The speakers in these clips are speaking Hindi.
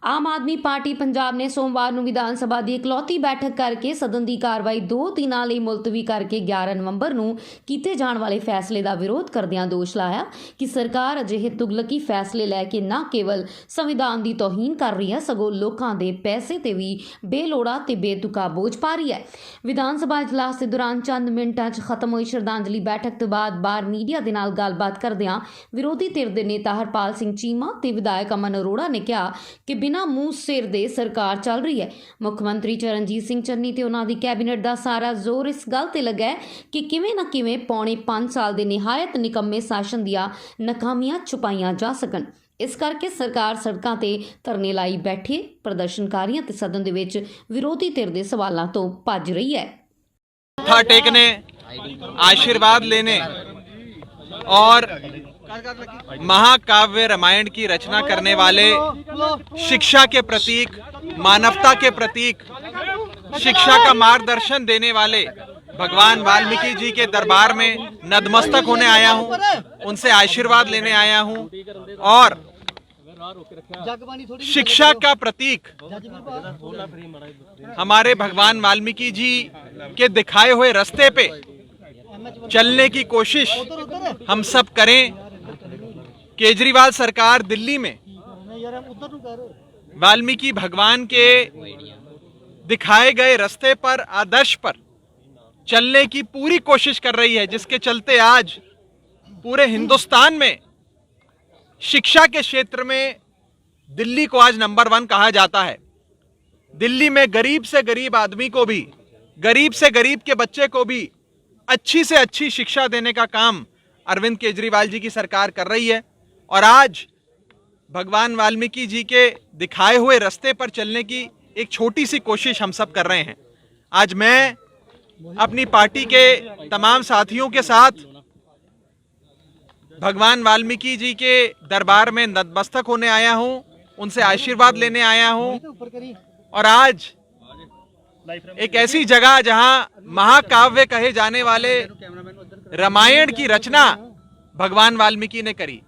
ਆਮ ਆਦਮੀ ਪਾਰਟੀ ਪੰਜਾਬ ਨੇ ਸੋਮਵਾਰ ਨੂੰ ਵਿਧਾਨ ਸਭਾ ਦੀ ਇਕਲੌਤੀ ਬੈਠਕ ਕਰਕੇ ਸਦਨ ਦੀ ਕਾਰਵਾਈ 2 ਦਿਨਾਂ ਲਈ ਮੁਲਤਵੀ ਕਰਕੇ 11 ਨਵੰਬਰ ਨੂੰ ਕੀਤੇ ਜਾਣ ਵਾਲੇ ਫੈਸਲੇ ਦਾ ਵਿਰੋਧ ਕਰਦਿਆਂ ਦੋਸ਼ ਲਾਇਆ ਕਿ ਸਰਕਾਰ ਅਜਿਹੇ ਤੁਗਲਕੀ ਫੈਸਲੇ ਲੈ ਕੇ ਨਾ ਕੇਵਲ ਸੰਵਿਧਾਨ ਦੀ ਤੋਹੀਨ ਕਰ ਰਹੀ ਹੈ ਸਗੋਂ ਲੋਕਾਂ ਦੇ ਪੈਸੇ ਤੇ ਵੀ ਬੇਲੋੜਾ ਤੇ ਬੇਤੁਕਾ ਬੋਝ ਪਾ ਰਹੀ ਹੈ। ਵਿਧਾਨ ਸਭਾ ਇਜਲਾਸ ਦੇ ਦੌਰਾਨ ਚੰਦ ਮਿੰਟਾਂ 'ਚ ਖਤਮ ਹੋਈ ਸ਼ਰਧਾਂਜਲੀ ਬੈਠਕ ਤੋਂ ਬਾਅਦ ਬਾਹਰ ਮੀਡੀਆ ਦੇ ਨਾਲ ਗੱਲਬਾਤ ਕਰਦਿਆਂ ਵਿਰੋਧੀ ਧਿਰ ਦੇ ਨੇਤਾ ਹਰਪਾਲ ਸਿੰਘ ਚੀਮਾ ਤੇ ਵਿਧਾਇਕ ਅਮਨ ਅਰੋੜਾ ਨੇ ਕਿਹਾ ਕਿ ਬਿਨਾਂ ਮੂੰਹ ਸਿਰ ਦੇ ਸਰਕਾਰ ਚੱਲ ਰਹੀ ਹੈ। ਮੁੱਖ ਮੰਤਰੀ ਚਰਨਜੀਤ ਸਿੰਘ ਚੰਨੀ ਤੇ ਉਹਨਾਂ ਦੀ ਕੈਬਨਿਟ ਦਾ ਸਾਰਾ ਜ਼ੋਰ ਇਸ ਗੱਲ ਤੇ ਲੱਗਾ ਹੈ ਕਿ ਕਿਵੇਂ ਨਾ ਕਿਵੇਂ ਪੌਣੇ 5 ਸਾਲ ਦੇ ਨਿਹਾਇਤ ਨਿਕੰਮੇ ਸ਼ਾਸਨ ਦੀਆਂ ਨਾਕਾਮੀਆਂ ਛੁਪਾਈਆਂ ਜਾ ਸਕਣ। ਇਸ ਕਰਕੇ ਸਰਕਾਰ ਸੜਕਾਂ ਤੇ ਧਰਨੇ ਲਾਈ ਬੈਠੇ ਪ੍ਰਦਰਸ਼ਨਕਾਰੀਆਂ ਤੇ ਸਦਨ ਦੇ ਵਿੱਚ ਵਿਰੋਧੀ ਧਿਰ ਦੇ ਸਵਾਲਾਂ ਤੋਂ ਭੱਜ ਰਹੀ है। मत्था टेकने, आशीर्वाद लेने और महाकाव्य रामायण की रचना करने वाले शिक्षा के प्रतीक, मानवता के प्रतीक, शिक्षा का मार्गदर्शन देने वाले भगवान वाल्मीकि जी के दरबार में नतमस्तक होने आया हूं, उनसे आशीर्वाद लेने आया हूं और शिक्षा का प्रतीक हमारे भगवान वाल्मीकि जी के दिखाए हुए रास्ते पे चलने की कोशिश हम सब करें। केजरीवाल सरकार दिल्ली में वाल्मीकि भगवान के दिखाए गए रास्ते पर, आदर्श पर चलने की पूरी कोशिश कर रही है, जिसके चलते आज पूरे हिंदुस्तान में शिक्षा के क्षेत्र में दिल्ली को आज नंबर 1 कहा जाता है। दिल्ली में गरीब से गरीब आदमी को भी, गरीब से गरीब के बच्चे को भी अच्छी से अच्छी शिक्षा देने का काम अरविंद केजरीवाल जी की सरकार कर रही है। और आज भगवान वाल्मीकि जी के दिखाए हुए रास्ते पर चलने की एक छोटी सी कोशिश हम सब कर रहे हैं। आज मैं अपनी पार्टी के तमाम साथियों के साथ भगवान वाल्मीकि जी के दरबार में नतमस्तक होने आया हूं, उनसे आशीर्वाद लेने आया हूं और आज एक ऐसी जगह जहां महाकाव्य कहे जाने वाले रामायण की रचना भगवान वाल्मीकि ने करी।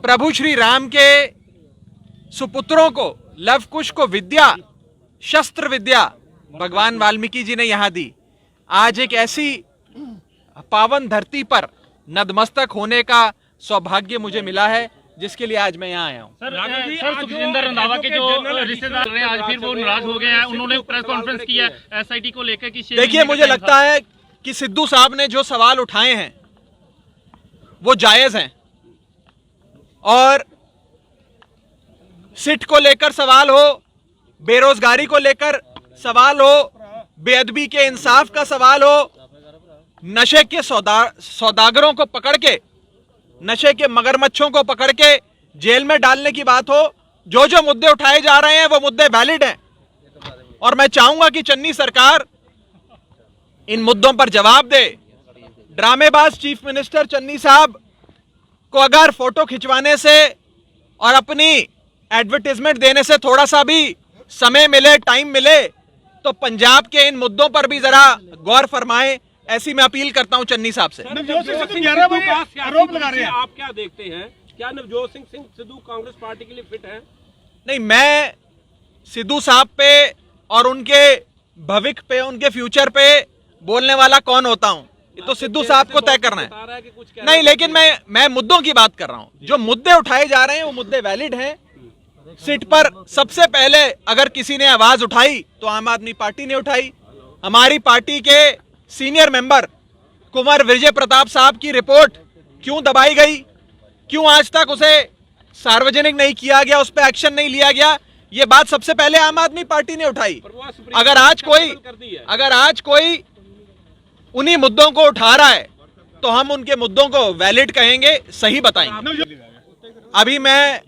प्रभु श्री राम के सुपुत्रों को, लव कुश को विद्या, शस्त्र विद्या भगवान वाल्मीकि जी ने यहां दी। आज एक ऐसी पावन धरती पर नतमस्तक होने का सौभाग्य मुझे मिला है, जिसके लिए आज मैं यहाँ आया हूँ। सर सुखजिंदर रंधावा के जो रिश्तेदार हैं आज फिर वो नाराज हो गए हैं, उन्होंने प्रेस कॉन्फ्रेंस किया है एसआईटी को लेकर कि देखिए, मुझे लगता है कि सिद्धू साहब ने जो सवाल उठाए हैं वो जायज हैं और सिट को लेकर सवाल हो, बेरोजगारी को लेकर सवाल हो, बेअदबी के इंसाफ का सवाल हो, नशे के सौदागरों को पकड़ के, नशे के मगरमच्छों को पकड़ के जेल में डालने की बात हो, जो जो मुद्दे उठाए जा रहे हैं वो मुद्दे वैलिड हैं और मैं चाहूंगा कि चन्नी सरकार इन मुद्दों पर जवाब दे। ड्रामेबाज चीफ मिनिस्टर चन्नी साहब को अगर फोटो खिंचवाने से और अपनी एडवर्टाइजमेंट देने से थोड़ा सा भी समय मिले, टाइम मिले, तो पंजाब के इन मुद्दों पर भी जरा गौर फरमाएं। ऐसी मैं अपील करता हूं चन्नी साहब से। आरोप लगा रहे हैं, आप क्या देखते हैं? क्या नवजोत सिंह सिद्धू कांग्रेस पार्टी के लिए फिट है? नहीं, मैं सिद्धू साहब पे और उनके भविष्य पे, उनके फ्यूचर पे बोलने वाला कौन होता हूं, ये तो सिद्धू साहब को तय करना है। नहीं, लेकिन मैं मुद्दों की बात कर रहा हूं। जो मुद्दे उठाए जा रहे हैं वो मुद्दे वैलिड हैं। सीट पर सबसे पहले अगर किसी ने आवाज उठाई तो आम आदमी पार्टी ने उठाई। हमारी पार्टी के सीनियर मेंबर कुंवर विजय प्रताप साहब की रिपोर्ट क्यों दबाई गई, क्यों आज तक उसे सार्वजनिक नहीं किया गया, उस पर एक्शन नहीं लिया गया, ये बात सबसे पहले आम आदमी पार्टी ने उठाई। अगर आज कोई उन्हीं मुद्दों को उठा रहा है तो हम उनके मुद्दों को वैलिड कहेंगे, सही बताएंगे। अभी मैं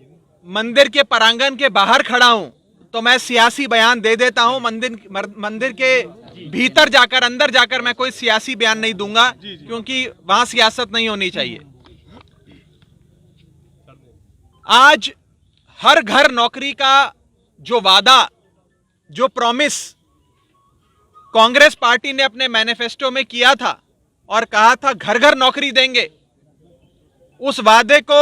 मंदिर के प्रांगण के बाहर खड़ा हूं तो मैं सियासी बयान दे देता हूं। मंदिर के भीतर जाकर, अंदर जाकर मैं कोई सियासी बयान नहीं दूंगा, क्योंकि वहां सियासत नहीं होनी चाहिए। आज हर घर नौकरी का जो वादा, जो प्रॉमिस कांग्रेस पार्टी ने अपने मैनिफेस्टो में किया था और कहा था घर घर नौकरी देंगे, उस वादे को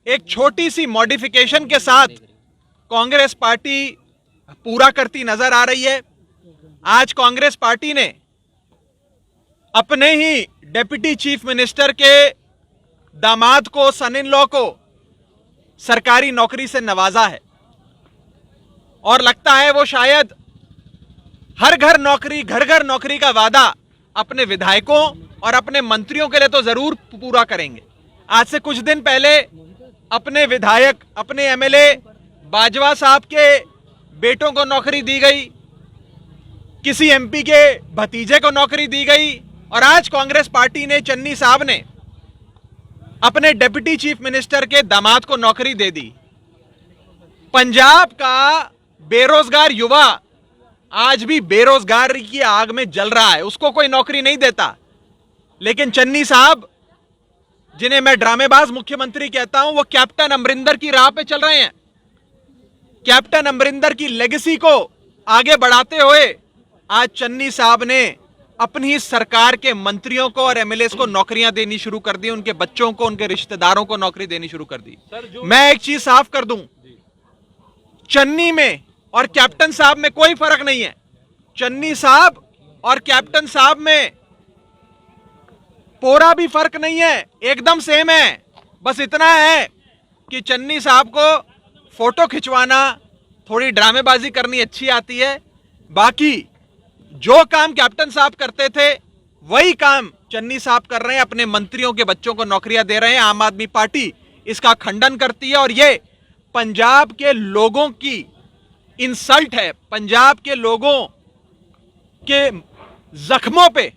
एक छोटी सी मॉडिफिकेशन के साथ कांग्रेस पार्टी पूरा करती नजर आ रही है। आज कांग्रेस पार्टी ने अपने ही डिप्टी चीफ मिनिस्टर के दामाद को, सन इन लॉ को सरकारी नौकरी से नवाजा है और लगता है वो शायद हर घर नौकरी, घर घर नौकरी का वादा अपने विधायकों और अपने मंत्रियों के लिए तो जरूर पूरा करेंगे। आज से कुछ दिन पहले अपने विधायक, अपने एमएलए बाजवा साहब के बेटों को नौकरी दी गई, किसी एमपी के भतीजे को नौकरी दी गई और आज कांग्रेस पार्टी ने, चन्नी साहब ने अपने डिप्टी चीफ मिनिस्टर के दामाद को नौकरी दे दी। पंजाब का बेरोजगार युवा आज भी बेरोजगारी की आग में जल रहा है, उसको कोई नौकरी नहीं देता। लेकिन चन्नी साहब, जिन्हें मैं ड्रामेबाज मुख्यमंत्री कहता हूं, वो कैप्टन अमरिंदर की राह पे चल रहे हैं। कैप्टन अमरिंदर की लेगेसी को आगे बढ़ाते हुए आज चन्नी साहब ने अपनी सरकार के मंत्रियों को और एमएलएस को नौकरियां देनी शुरू कर दी, उनके बच्चों को, उनके रिश्तेदारों को नौकरी देनी शुरू कर दी। मैं एक चीज साफ कर दूं, चन्नी में और कैप्टन साहब में कोई फर्क नहीं है। चन्नी साहब और कैप्टन साहब में पूरा भी फर्क नहीं है, एकदम सेम है। बस इतना है कि चन्नी साहब को फोटो खिंचवाना, थोड़ी ड्रामेबाजी करनी अच्छी आती है। बाकी जो काम कैप्टन साहब करते थे वही काम चन्नी साहब कर रहे हैं, अपने मंत्रियों के बच्चों को नौकरियां दे रहे हैं। आम आदमी पार्टी इसका खंडन करती है और ये पंजाब के लोगों की इंसल्ट है, पंजाब के लोगों के जख्मों पे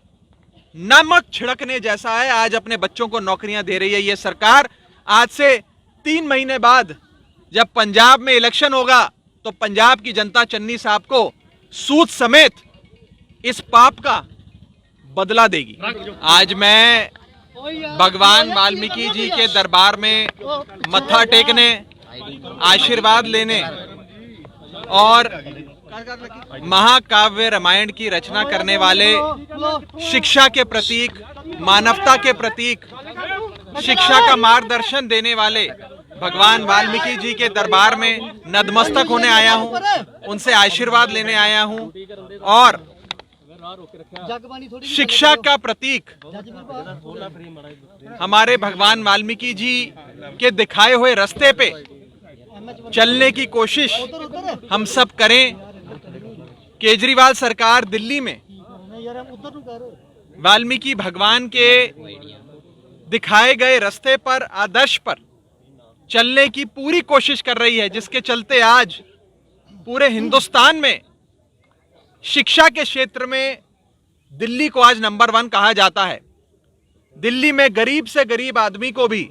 नमक छिड़कने जैसा है। आज अपने बच्चों को नौकरियां दे रही है ये सरकार। आज से 3 महीने बाद जब पंजाब में इलेक्शन होगा तो पंजाब की जनता चन्नी साहब को सूद समेत इस पाप का बदला देगी। आज मैं भगवान वाल्मीकि जी के दरबार में मत्था टेकने, आशीर्वाद लेने और महाकाव्य रामायण की रचना करने वाले, शिक्षा के प्रतीक, मानवता के प्रतीक, शिक्षा का मार्गदर्शन देने वाले भगवान वाल्मीकि जी के दरबार में नतमस्तक होने आया हूं, उनसे आशीर्वाद लेने आया हूं और शिक्षा का प्रतीक हमारे भगवान वाल्मीकि जी के दिखाए हुए रास्ते पे चलने की कोशिश हम सब करें। केजरीवाल सरकार दिल्ली में वाल्मीकि भगवान के दिखाए गए रास्ते पर, आदर्श पर चलने की पूरी कोशिश कर रही है, जिसके चलते आज पूरे हिंदुस्तान में शिक्षा के क्षेत्र में दिल्ली को आज नंबर 1 कहा जाता है। दिल्ली में गरीब से गरीब आदमी को भी,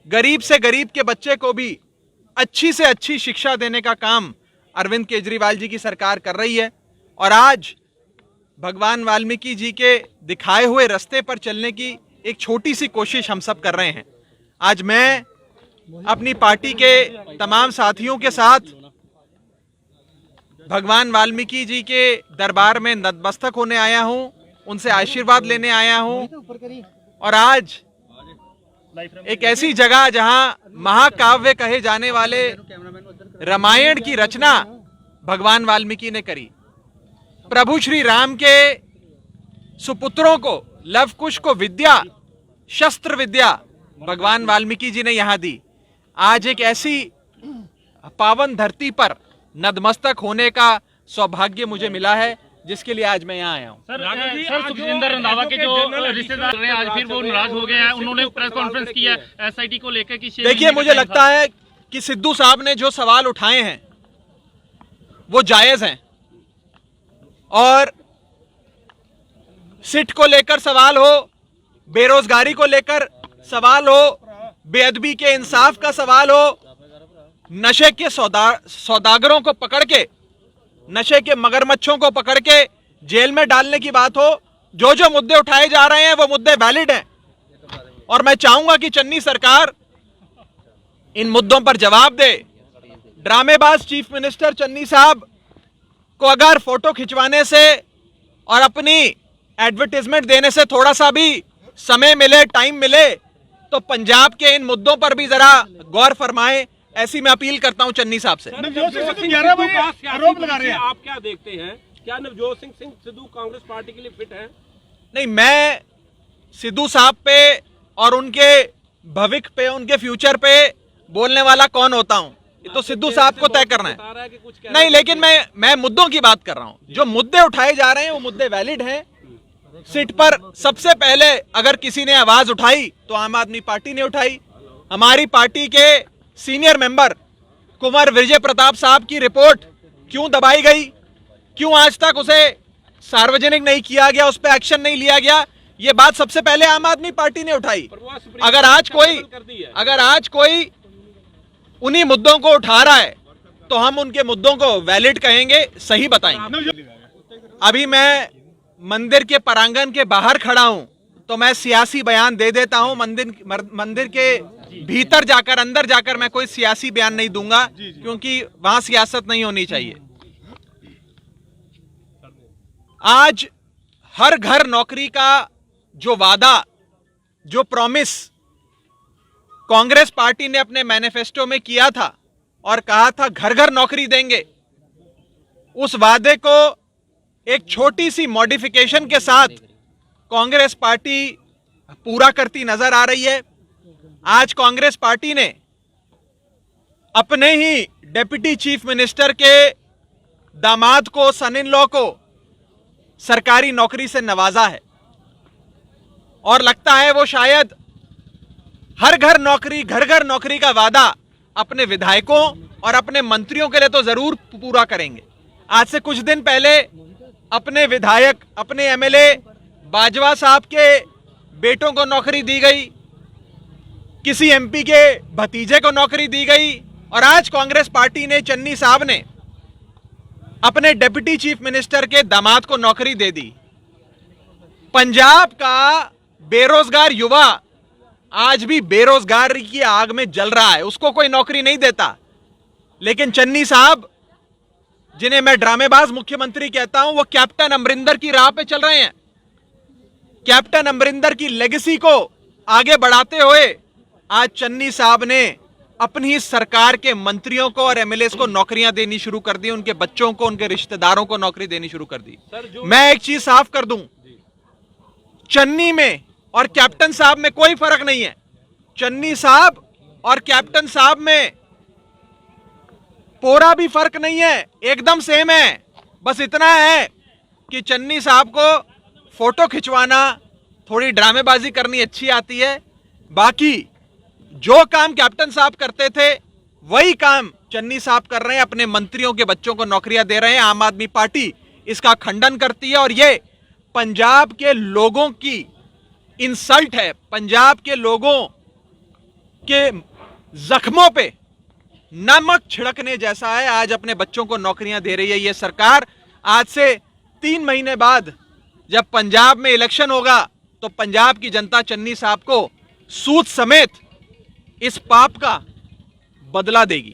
गरीब से गरीब के बच्चे को भी अच्छी से अच्छी शिक्षा देने का काम अरविंद केजरीवाल जी की सरकार कर रही है। और आज भगवान वाल्मीकि जी के दिखाए हुए रास्ते पर चलने की एक छोटी सी कोशिश हम सब कर रहे हैं। आज मैं अपनी पार्टी के तमाम साथियों के साथ भगवान वाल्मीकि जी के दरबार में नतमस्तक होने आया हूं, उनसे आशीर्वाद लेने आया हूं और आज एक ऐसी जगह जहां महाकाव्य कहे जाने वाले रामायण की रचना भगवान वाल्मीकि ने करी। प्रभु श्री राम के सुपुत्रों को, लव कुश को विद्या, शस्त्र विद्या भगवान वाल्मीकि जी ने यहां दी। आज एक ऐसी पावन धरती पर नतमस्तक होने का सौभाग्य मुझे मिला है, जिसके लिए आज मैं यहाँ आया हूँ। सर सुखजिंदर रंधावा के जो रिश्तेदार हैं आज फिर वो नाराज हो गए हैं, उन्होंने प्रेस कॉन्फ्रेंस की है एसआईटी को लेकर कि देखिए, मुझे लगता है कि सिद्धू साहब ने जो सवाल उठाए हैं वो जायज हैं और सिट को लेकर सवाल हो, बेरोजगारी को लेकर सवाल हो, बेअदबी के इंसाफ का सवाल हो, नशे के सौदागरों को पकड़ के, नशे के मगरमच्छों को पकड़ के जेल में डालने की बात हो, जो जो मुद्दे उठाए जा रहे हैं वो मुद्दे वैलिड हैं और मैं चाहूंगा कि चन्नी सरकार इन मुद्दों पर जवाब दे। ड्रामेबाज चीफ मिनिस्टर चन्नी साहब को अगर फोटो खिंचवाने से और अपनी एडवर्टाइजमेंट देने से थोड़ा सा भी समय मिले, टाइम मिले, तो पंजाब के इन मुद्दों पर भी जरा गौर फरमाएं। ऐसी मैं अपील करता हूं चन्नी साहब से। नवजोत सिंह सिद्धू 11 बजे आरोप लगा रहे हैं, आप क्या देखते हैं? क्या नवजोत सिंह सिद्धू कांग्रेस पार्टी के लिए फिट है? नहीं, मैं सिद्धू साहब पे और उनके भविष्य पे, उनके फ्यूचर पे बोलने वाला कौन होता हूं, ये तो सिद्धू साहब को तय करना है। नहीं, लेकिन मैं मुद्दों की बात कर रहा हूं। जो मुद्दे उठाए जा रहे हैं वो मुद्दे वैलिड हैं। सीट पर सबसे पहले अगर किसी ने आवाज उठाई तो आम आदमी पार्टी ने उठाई। हमारी पार्टी के सीनियर मेंबर कुंवर विजय प्रताप साहब की रिपोर्ट क्यों दबाई गई, क्यों आज तक उसे सार्वजनिक नहीं किया गया, उस पर एक्शन नहीं लिया गया, ये बात सबसे पहले आम आदमी पार्टी ने उठाई। अगर आज कोई उन्हीं मुद्दों को उठा रहा है तो हम उनके मुद्दों को वैलिड कहेंगे, सही बताएंगे। अभी मैं मंदिर के प्रांगण के बाहर खड़ा हूं तो मैं सियासी बयान दे देता हूं। मंदिर के भीतर जाकर, अंदर जाकर मैं कोई सियासी बयान नहीं दूंगा, क्योंकि वहां सियासत नहीं होनी चाहिए। आज हर घर नौकरी का जो वादा, जो प्रॉमिस कांग्रेस पार्टी ने अपने मैनिफेस्टो में किया था और कहा था घर घर नौकरी देंगे, उस वादे को एक छोटी सी मॉडिफिकेशन के साथ कांग्रेस पार्टी पूरा करती नजर आ रही है। आज कांग्रेस पार्टी ने अपने ही डिप्टी चीफ मिनिस्टर के दामाद को, सन इन लॉ को सरकारी नौकरी से नवाजा है और लगता है वो शायद हर घर नौकरी, घर घर नौकरी का वादा अपने विधायकों और अपने मंत्रियों के लिए तो जरूर पूरा करेंगे। आज से कुछ दिन पहले अपने विधायक, अपने एमएलए बाजवा साहब के बेटों को नौकरी दी गई, किसी एमपी के भतीजे को नौकरी दी गई, और आज कांग्रेस पार्टी ने, चन्नी साहब ने अपने डिप्टी चीफ मिनिस्टर के दामाद को नौकरी दे दी। पंजाब का बेरोजगार युवा आज भी बेरोजगारी की आग में जल रहा है, उसको कोई नौकरी नहीं देता। लेकिन चन्नी साहब, जिन्हें मैं ड्रामेबाज मुख्यमंत्री कहता हूं, वो कैप्टन अमरिंदर की राह पे चल रहे हैं। कैप्टन अमरिंदर की लेगेसी को आगे बढ़ाते हुए आज चन्नी साहब ने अपनी सरकार के मंत्रियों को और एमएलएस को नौकरियां देनी शुरू कर दी, उनके बच्चों को, उनके रिश्तेदारों को नौकरी देनी शुरू कर दी। मैं एक चीज साफ कर दूं, चन्नी में और कैप्टन साहब में कोई फर्क नहीं है। चन्नी साहब और कैप्टन साहब में पूरा भी फर्क नहीं है, एकदम सेम है। बस इतना है कि चन्नी साहब को फोटो खिंचवाना, थोड़ी ड्रामेबाजी करनी अच्छी आती है। बाकी जो काम कैप्टन साहब करते थे वही काम चन्नी साहब कर रहे हैं, अपने मंत्रियों के बच्चों को नौकरियां दे रहे हैं। आम आदमी पार्टी इसका खंडन करती है और ये पंजाब के लोगों की इंसल्ट है, पंजाब के लोगों के जख्मों पे नमक छिड़कने जैसा है। आज अपने बच्चों को नौकरियां दे रही है ये सरकार। आज से 3 महीने बाद जब पंजाब में इलेक्शन होगा तो पंजाब की जनता चन्नी साहब को सूद समेत इस पाप का बदला देगी।